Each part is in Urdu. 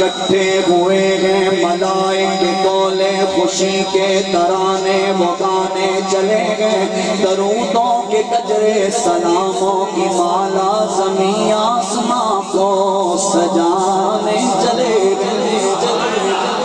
اکٹھے ہوئے ہیں ملائکے دولے خوشی کے ترانے وہ گانے چلے گئے درودوں کے گجرے سلاموں کی مالا زمین آسماں کو سجانے چلے گئے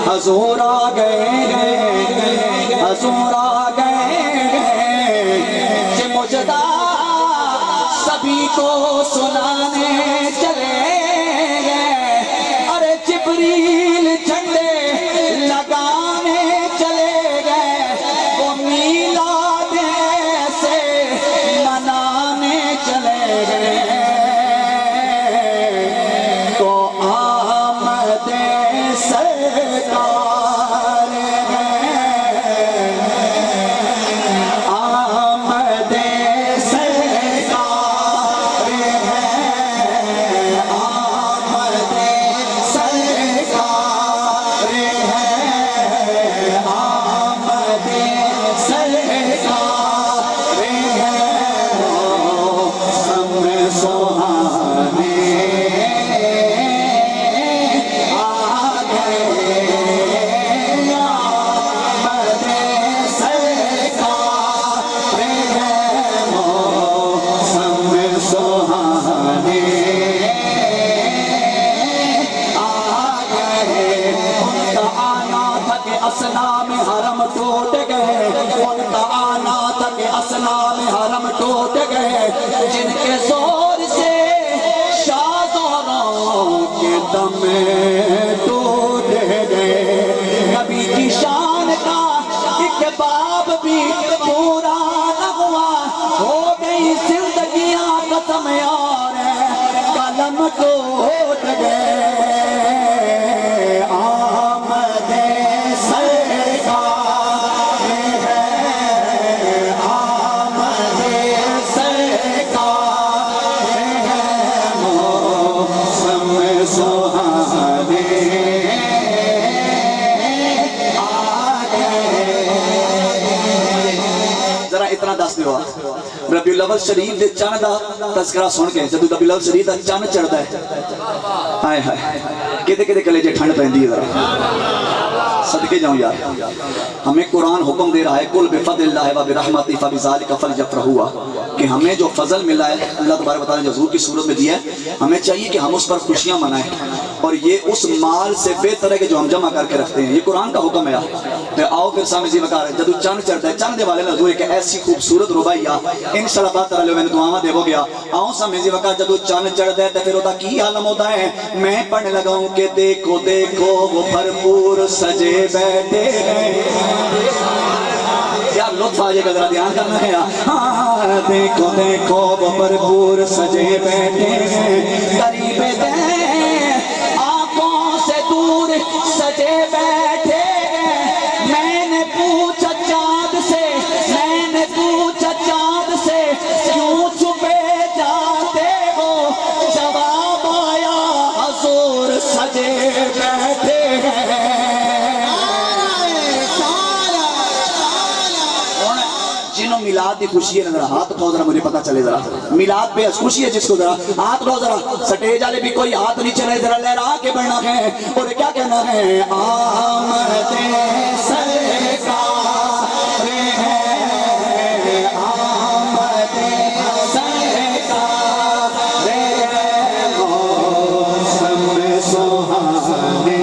حضور آ گئے ہیں حضور آ گئے ہیں کہ مجدہ سبھی کو سنانے چلے جبریل جھنڈے لگانے چلے گئے وہ میلاد سے منانے چلے گئے تو آمد سرکار ہے آمد سرکار ہے آمد اسنام حرم ٹوٹ گئے ان کا آنا تک اسنام حرم ٹوٹ گئے جن کے زور سے شادوروں کے دم ٹوٹ گئے نبی کی شان کا ایک باب بھی پورا نہ ہوا ہو گئی زندگیاں ختم اور قلم ٹوٹ گئے اتنا دس دیو ربیع الاول شریف دے چند دا تذکرہ سن کے جدو ربیع الاول شریف دا چند چڑھتا ہے آئے ہائے کدے کدے کلیجے ٹھنڈ پہندی ہے ذرا صدقے جاؤں یار ہمیں قرآن حکم دے رہا ہے قل بفضل اللہ و برحمتہ فبذالک فلیفرحوا کہ ہمیں جو فضل ملا ہے اللہ تبارک و تعالیٰ نے حضور کی صورت میں دیا ہے ہمیں چاہیے کہ ہم اس پر خوشیاں منائیں اور یہ اس مال سے بہتر ہے کہ جو ہم جمع کر کے رکھتے ہیں یہ قرآن کا حکم ہے آؤ پھر سامنے زی وقار ہے جدو چند چڑھتا ہے چند دے والے لحظور ایک ایسی خوبصورت ربائیہ انشاءاللہ بات ترہ لے میں نے دعاواں دے ہو گیا آؤں سامنے زی وقار جدو چند چڑھتا ہے تو پھر ہوتا کی عالم ہوتا ہے میں پڑھنے لگا ہوں کہ دیکھو دیکھو وہ بھرپور سجے بیٹھے ہیں یار لطف آجے کا ذرا دھیان کرنا ہے دیکھو دیکھو وہ بھرپور سجے بیٹھے ہیں قریب دیں آنکھوں سے دور سجے بیٹھے ہیں میں نے پوچھا چاند سے میں نے پوچھا چاند سے کیوں چھپے جاتے ہو جواب آیا حضور سجے بیٹھے ہیں جنہوں میلاد دی خوشی ہے ذرا ہاتھ اٹھاؤ ذرا مجھے پتا چلے ذرا میلاد پہ خوشی ہے جس کو ذرا ہاتھ اٹھاؤ ذرا سٹیج والے بھی کوئی ہاتھ نہیں چلے ذرا لہرا کے بڑھنا ہے اور کیا کہنا ہے آمد سرکار ہے آمد سرکار ہے موسم سہانے سے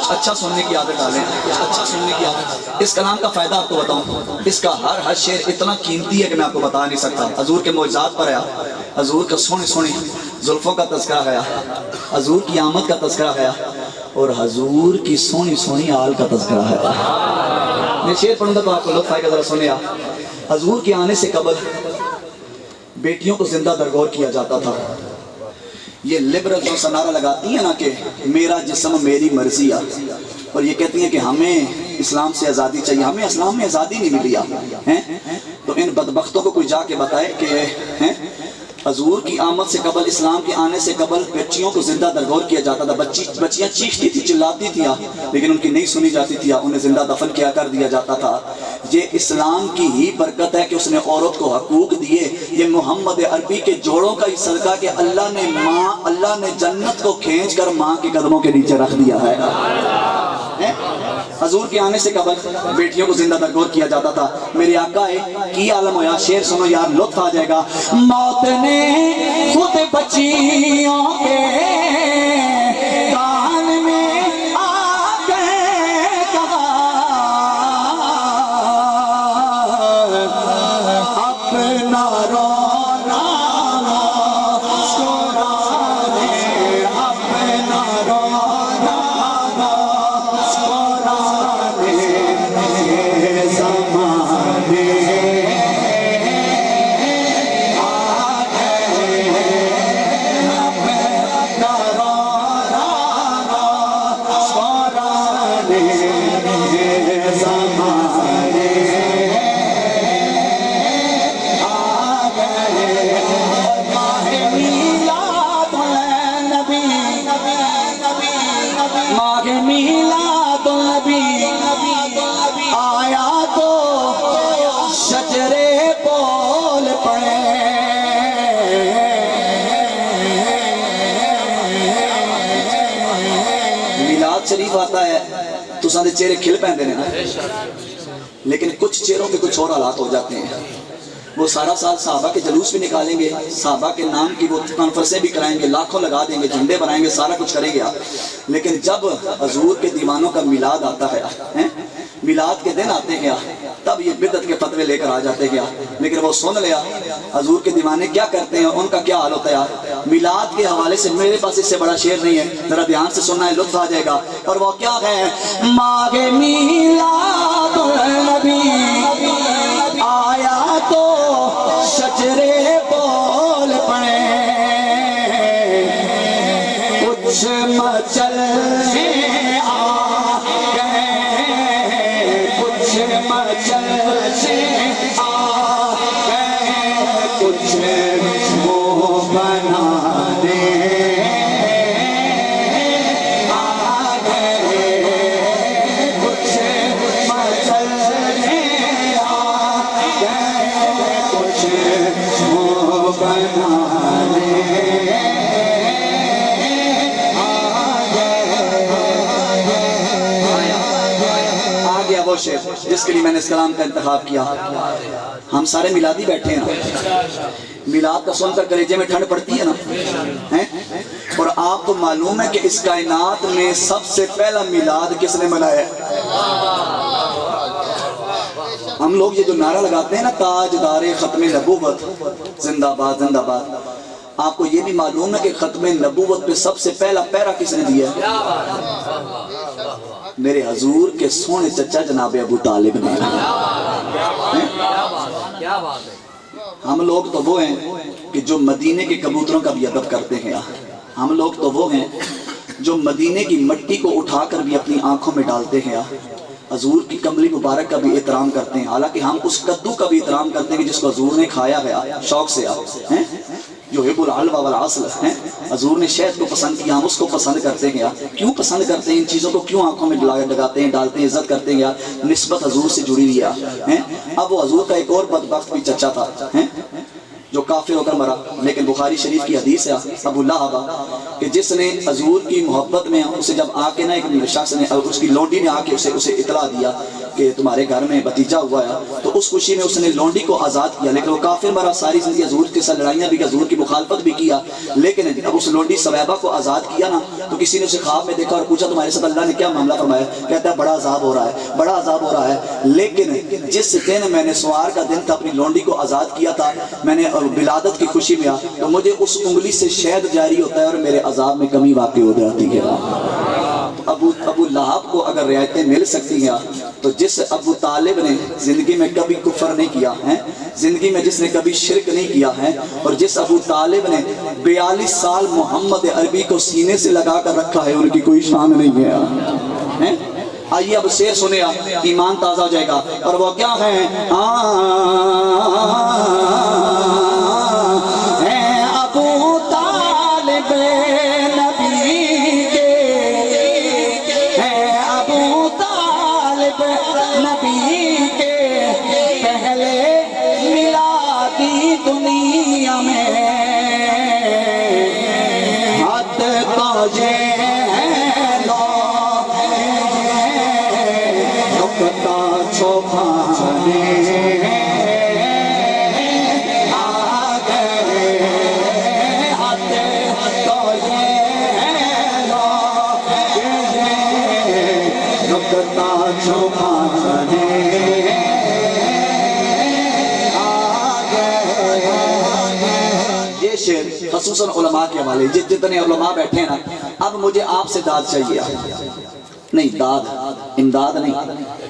کچھ اچھا سننے کی عادت ڈالیں، کچھ اچھا سننے کی عادت۔ اس کلام کا فائدہ آپ کو بتاؤں، اس کا ہر شعر اتنا قیمتی ہے کہ میں آپ کو بتا نہیں سکتا۔ حضور کے معجزات پر آیا، حضور کا سونی زلفوں کا تذکرہ گیا، حضور کی آمد کا تذکرہ گیا، اور حضور کی سونی آل کا تذکرہ ہے۔ میں شعر پڑھوں گا تو آپ کو لطف آئے گا، ذرا سنیں آپ۔ حضور کے آنے سے قبل بیٹیوں کو زندہ درگور کیا جاتا تھا۔ یہ لبرل جو سنارہ لگاتی ہیں نا کہ میرا جسم میری مرضی ہے، اور یہ کہتی ہیں کہ ہمیں اسلام سے آزادی چاہیے، ہمیں اسلام میں آزادی نہیں ملی ہے۔ تو ان بدبختوں کو کوئی جا کے بتائے کہ حضور کی آمد سے قبل، اسلام کے آنے سے قبل بچیوں کو زندہ درگور کیا جاتا تھا۔ بچیاں چیختی تھی، چلاتی تھی، لیکن ان کی نہیں سنی جاتی تھی، انہیں زندہ دفن کیا کر دیا جاتا تھا۔ یہ اسلام کی ہی برکت ہے کہ اس نے عورت کو حقوق دیے۔ یہ محمد عربی کے جوڑوں کا ہی صدقہ کہ اللہ نے جنت کو کھینچ کر ماں کے قدموں کے نیچے رکھ دیا ہے۔ حضور کے آنے سے قبل بیٹیوں کو زندہ درگور کیا جاتا تھا۔ میرے آقا کی عالم ہویا، شعر سنو یار، لطف آ جائے گا۔ موت نے خود بچیوں کے کان میں آ کے کہا، اپنا رونا مسکرانے، اپنا رونا میلاد النبی آیا تو شجرے بول پڑے۔ میلاد شریف آتا ہے تو سارے چہرے کھل پہنتے ہیں نا، لیکن کچھ چہروں پہ کچھ اور حالات ہو جاتے ہیں۔ وہ سارا سال صحابہ کے جلوس بھی نکالیں گے، صحابہ کے نام کی وہ کانفرنسیں بھی کرائیں گے، لاکھوں لگا دیں گے، جھنڈے بنائیں گے، سارا کچھ کریں گے آپ، لیکن جب حضور کے دیوانوں کا میلاد آتا ہے، میلاد کے دن آتے ہیں، تب یہ بدعت کے فتوے لے کر آ جاتے ہیں۔ لیکن وہ سن لیا حضور کے دیوانے کیا کرتے ہیں، ان کا کیا حال ہوتا ہے۔ میلاد کے حوالے سے میرے پاس اس سے بڑا شعر نہیں ہے، ذرا دھیان سے سننا ہے، لطف آ جائے گا۔ اور وہ کیا ہے، ماہ میلاد النبی آیا تو شجرے بول پڑے، کچھ مچلنے آ گئے، کچھ مچلنے آ گئے، کچھ منہ بنانے آ گئے، کچھ مچلنے آ گئے، کچھ منہ بنانے وہ شعر جس کے لیے میں نے اس کلام کا انتخاب کیا۔ ہم سارے میلادی بیٹھے ہیں نا، میلاد کا سن کر کلیجے میں ٹھنڈ پڑتی ہے نا، اور آپ کو معلوم ہے کہ اس کائنات میں سب سے پہلا میلاد کس نے منایا ہے؟ ہم لوگ یہ جو نعرہ لگاتے ہیں نا، تاجدار ختم نبوت زندہ باد زندہ باد، آپ کو یہ بھی معلوم ہے کہ ختم نبوت پہ سب سے پہلا پیرا کس نے دیا ہے؟ میرے حضور کے سونے چچا جناب ابو طالب نے۔ ہم لوگ تو وہ ہیں کہ جو مدینے کے کبوتروں کا بھی ادب کرتے ہیں، ہم لوگ تو وہ ہیں جو مدینے کی مٹی کو اٹھا کر بھی اپنی آنکھوں میں ڈالتے ہیں، حضور کی کملی مبارک کا بھی احترام کرتے ہیں، حالانکہ ہم اس کدو کا بھی احترام کرتے ہیں کہ جس کو حضور نے کھایا گیا شوق سے، جو حب العلوہ والعسل ہے، حضور نے شہد کو پسند کیا، ہم اس کو پسند کرتے ہیں۔ کیوں پسند کرتے ہیں ان چیزوں کو، کیوں آنکھوں میں لگاتے ہیں، ڈالتے ہیں، عزت کرتے ہیں؟ نسبت حضور سے جڑی ہوئی ہے۔ اب وہ حضور کا ایک اور بدبخت بھی چچا تھا جو کافر ہو کر مرا، لیکن بخاری شریف کی حدیث ہے ابو لہب کہ جس نے حضور کی محبت میں اسے جب آ کے نا ایک شخص نے اس کی لونڈی نے آ کے اسے اطلاع دیا کہ تمہارے گھر میں بھتیجا ہوا ہے، تو اس خوشی میں اس نے لونڈی کو آزاد کیا، لیکن وہ کافر مرا، ساری زندگی حضور کے ساتھ لڑائیاں بھی، حضور کی مخالفت بھی کیا، لیکن جب اس لونڈی سویبہ کو آزاد کیا نا تو کسی نے اسے خواب میں دیکھا اور پوچھا تمہارے ساتھ اللہ نے کیا معاملہ فرمایا؟ کہتا ہے بڑا عذاب ہو رہا ہے، بڑا عذاب ہو رہا ہے، لیکن جس دن میں نے سوار کا دن تھا اپنی لونڈی کو آزاد کیا تھا، میں نے ولادت کی خوشی میں تو مجھے اس انگلی سے شہد جاری ہوتا ہے اور میرے عذاب میں کمی واقع ہو جاتی ہے۔ ابو لہب کو اگر رعایتیں مل سکتی ہیں تو جس ابو طالب نے زندگی میں کبھی کفر نہیں کیا ہے، زندگی میں جس نے کبھی شرک نہیں کیا ہے، اور جس ابو طالب نے 42 سال محمد عربی کو سینے سے لگا کر رکھا ہے، ان کی کوئی شان نہیں ہے۔ آئیے اب شعر سنے، ایمان تازہ ہو جائے گا، اور وہ کیا ہے؟ ابو طالب نبی کے، ابو طالب نبی کے پہلے میلادی دنیا میں حد تاجے خصوصاً علماء کے حوالے، جتنے علماء بیٹھے ہیں نا، اب مجھے آپ سے داد چاہیے، نہیں داد، امداد نہیں،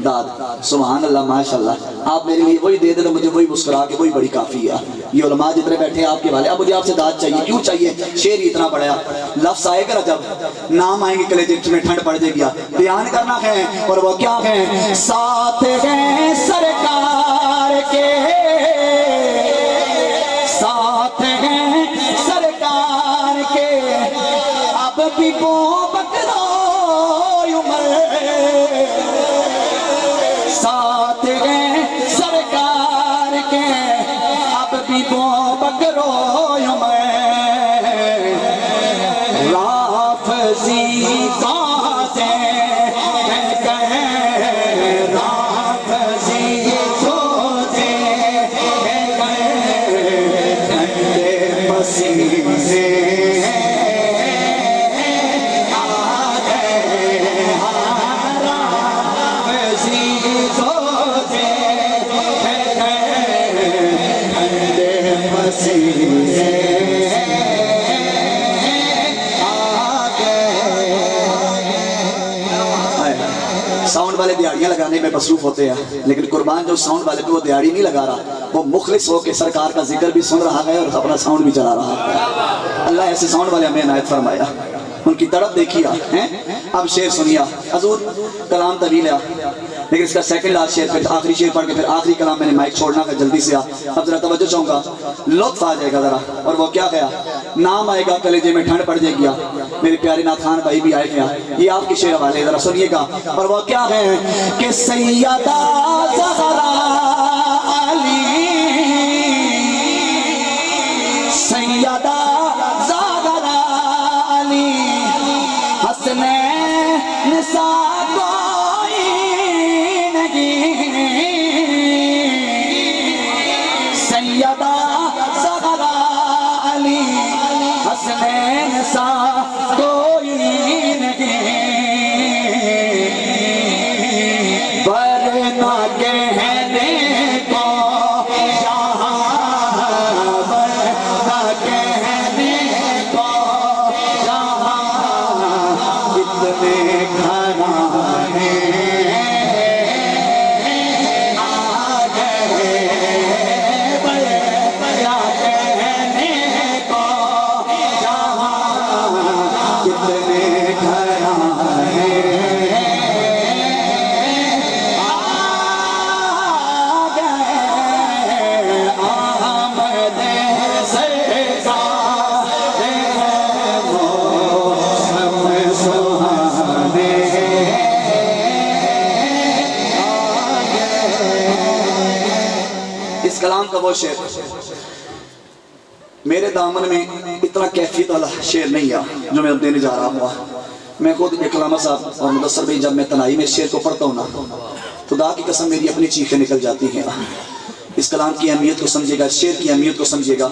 داد، سبحان اللہ ماشاءاللہ، آپ میرے لیے وہی دے دے تو مجھے وہی مسکرا کے وہی بڑی کافی ہے۔ یہ علماء جتنے بیٹھے ہیں آپ کے حوالے، اب مجھے آپ سے داد چاہیے، کیوں چاہیے؟ شعر ہی اتنا بڑا، لفظ آئے گا جب نام آئیں گے کلیجے میں ٹھنڈ پڑ جائے گیا، بیان کرنا ہے، اور وہ کیا ہے؟ ساتھ ہیں سرکار کے، ساتھ ہیں سرکار کے، اب بھی وہ بکروئی عمر، ساتھ ہیں سرکار کے، اب بھی وہ بکروئی عمر، رافضی ذاتیں ساؤنڈ والے دیہڑیاں لگانے میں مصروف ہوتے ہیں، لیکن قربان جو ساؤنڈ والے پہ وہ دیہڑی نہیں لگا رہا، وہ مخلص ہو کے سرکار کا ذکر بھی سن رہا ہے اور اپنا ساؤنڈ بھی چلا رہا ہے۔ اللہ ایسے ساؤنڈ والے ہمیں عنایت فرمایا، ان کی طرف دیکھیا ہے۔ اب شعر سنیا، حضور کلام طویل ہے لیکن اس کا سیکنڈ لاسٹ شعر، پھر آخری شعر پڑھ کے پھر آخری کلام میں نے مائک چھوڑنا ہے، جلدی سے اب ذرا توجہ چاہوں گا، لطف آ جائے گا ذرا، اور وہ کیا گیا؟ نام آئے گا کلیجے میں ٹھنڈ پڑ جائے گیا، میرے پیارے نعت خان بھائی بھی آئے گیا، یہ آپ کے شعر حوالے ذرا سنیے گا، اور وہ کیا ہے کہ سیدہ زہرا علی، سیدہ زہرا علی، حسنین نساء کوئی نہیں، سیدہ زہرا علی، حسنین نساء کوئی نہیں، ورنہ کہنے کو یہاں، ورنہ کہنے کو یہاں اتنے گھرانے آ گئے، ورنہ کہنے کو یہاں اتنے گھرانے کلام کا وہ شعر میرے دامن میں اتنا کیفیت والا شعر نہیں ہے جو میں اب دینے جا رہا ہوں. میں خود علامہ صاحب اور مدثر بھائی جب میں تنہائی میں شعر کو پڑھتا ہوں نا تو خدا کی قسم میری اپنی چیخیں نکل جاتی ہیں. اس کلام کی اہمیت کو سمجھے گا, شعر کی اہمیت کو سمجھے گا.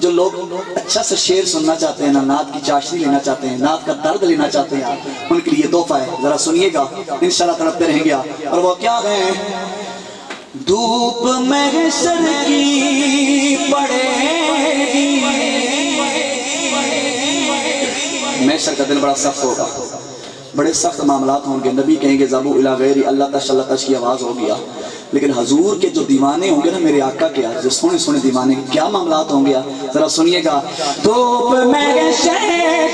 جو لوگ اچھا سا شعر سننا چاہتے ہیں نا, نعت کی چاشنی لینا چاہتے ہیں, نعت کا درد لینا چاہتے ہیں, ان کے لیے تحفہ ہے. ذرا سنیے گا, انشاءاللہ تڑپتے رہیں گے. اور وہ کیا ہے؟ دھوپ محشر کی پڑے گی. محشر کا دن بڑا سخت ہوگا, بڑے سخت معاملات ہوں گے. نبی کہیں گے ذبو الی غیری, اللہ تش کی آواز ہو گیا. لیکن حضور کے جو دیوانے ہوں گے نا, میرے آقا کے جو سونے سونے دیوانے, کیا معاملات ہوں گے, ذرا سنیے گا. دھوپ محشر